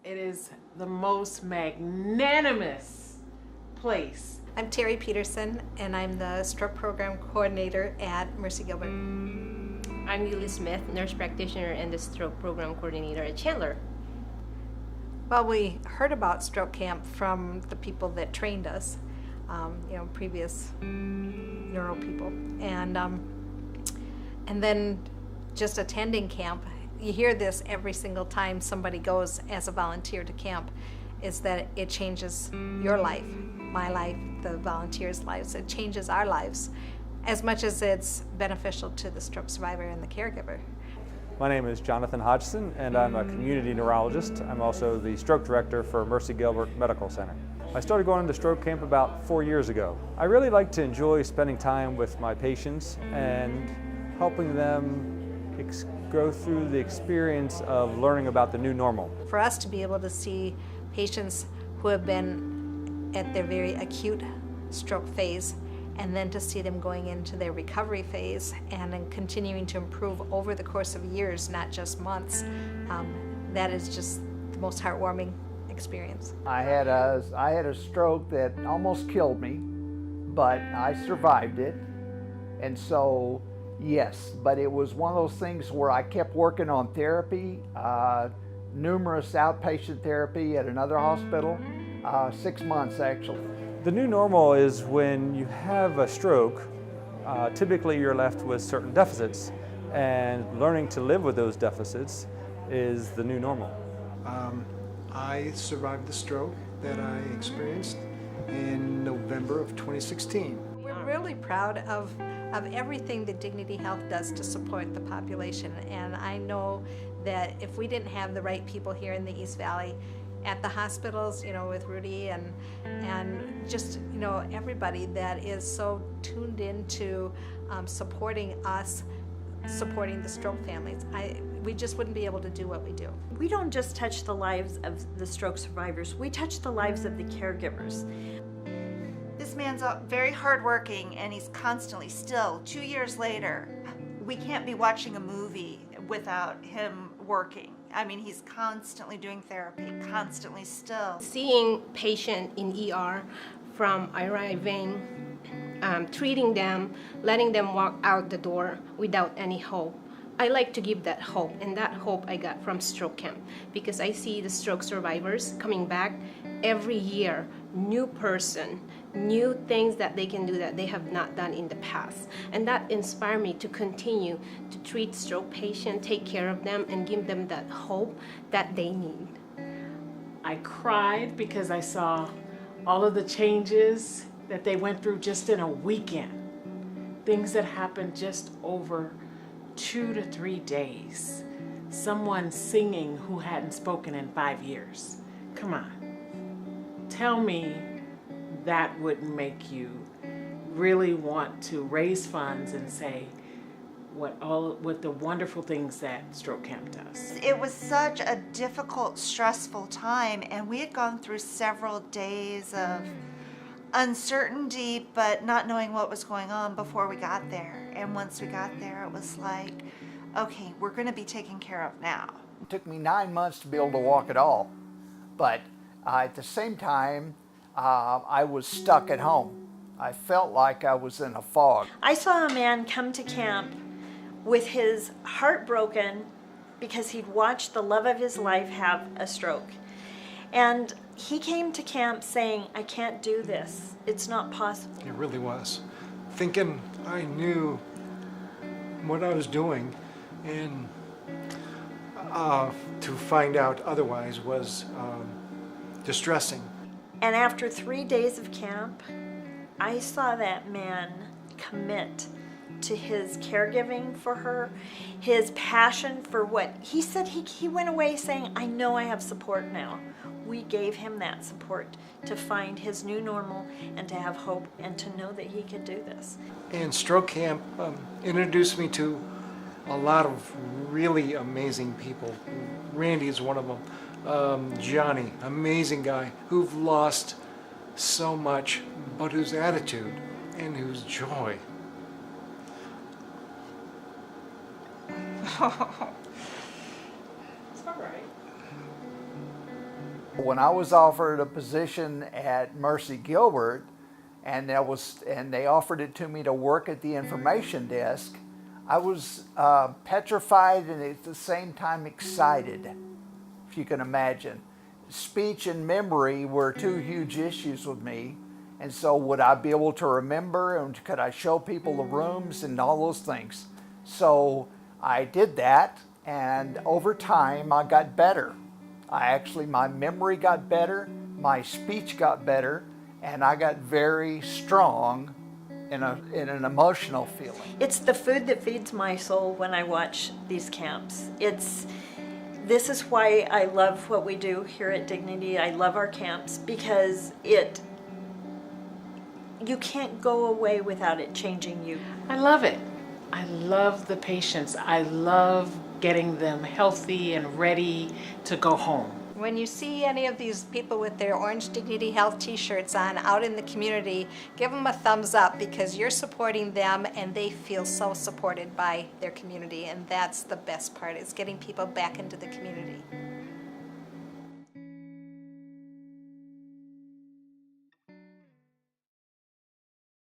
It is the most magnanimous place. I'm Terry Peterson, and I'm the stroke program coordinator at Mercy Gilbert. I'm Yuli Smith, nurse practitioner and the stroke program coordinator at Chandler. Well, we heard about stroke camp from the people that trained us, previous neuro people, and then just attending camp. You hear this every single time somebody goes as a volunteer to camp, is that it changes your life, my life, the volunteers' lives. It changes our lives as much as it's beneficial to the stroke survivor and the caregiver. My name is Jonathan Hodgson, and I'm a community neurologist. I'm also the stroke director for Mercy Gilbert Medical Center. I started going to stroke camp about 4 years ago. I really like to enjoy spending time with my patients and helping them go through the experience of learning about the new normal. For us to be able to see patients who have been at their very acute stroke phase, and then to see them going into their recovery phase and then continuing to improve over the course of years, not just months, that is just the most heartwarming experience. I had a stroke that almost killed me, but I survived it. And so, yes, but it was one of those things where I kept working on therapy, numerous outpatient therapy at another hospital, 6 months actually. The new normal is when you have a stroke, typically you're left with certain deficits, and learning to live with those deficits is the new normal. I survived the stroke that I experienced in November of 2016. We're really proud of everything that Dignity Health does to support the population, and I know that if we didn't have the right people here in the East Valley at the hospitals, with Rudy and just everybody that is so tuned into supporting us, supporting the stroke families, we just wouldn't be able to do what we do. We don't just touch the lives of the stroke survivors, we touch the lives of the caregivers. This man's very hardworking, and he's constantly still. 2 years later, we can't be watching a movie without him working. I mean, he's constantly doing therapy, constantly still. Seeing patient in ER from arriving, treating them, letting them walk out the door without any hope. I like to give that hope, and that hope I got from stroke camp, because I see the stroke survivors coming back every year, new person, new things that they can do that they have not done in the past. And that inspired me to continue to treat stroke patients, take care of them, and give them that hope that they need. I cried because I saw all of the changes that they went through just in a weekend. Things that happened just over 2 to 3 days. Someone singing who hadn't spoken in 5 years. Come on. Tell me that wouldn't make you really want to raise funds and say what the wonderful things that stroke camp does. It was such a difficult, stressful time, and we had gone through several days of uncertainty, but not knowing what was going on before we got there. And once we got there, it was like, okay, we're going to be taken care of now. It took me 9 months to be able to walk at all, but at the same time, I was stuck at home. I felt like I was in a fog. I saw a man come to camp with his heart broken because he'd watched the love of his life have a stroke. And he came to camp saying, I can't do this. It's not possible. It really was. Thinking I knew what I was doing, and to find out otherwise was distressing. And after 3 days of camp, I saw that man commit to his caregiving for her, his passion for what he said. He went away saying, I know I have support now. We gave him that support to find his new normal and to have hope and to know that he could do this. And stroke camp introduced me to a lot of really amazing people. Randy is one of them. Johnny, amazing guy, who've lost so much, but whose attitude and whose joy. It's all right. When I was offered a position at Mercy Gilbert, and they offered it to me to work at the information desk, I was petrified and at the same time excited, if you can imagine. Speech and memory were two huge issues with me, and so would I be able to remember, and could I show people the rooms and all those things? So I did that, and over time I got better. My memory got better, my speech got better, and I got very strong in an emotional feeling. It's the food that feeds my soul when I watch these camps. This is why I love what we do here at Dignity. I love our camps because you can't go away without it changing you. I love it. I love the patients. I love getting them healthy and ready to go home. When you see any of these people with their Orange Dignity Health t-shirts on out in the community, give them a thumbs up because you're supporting them and they feel so supported by their community, and that's the best part, is getting people back into the community.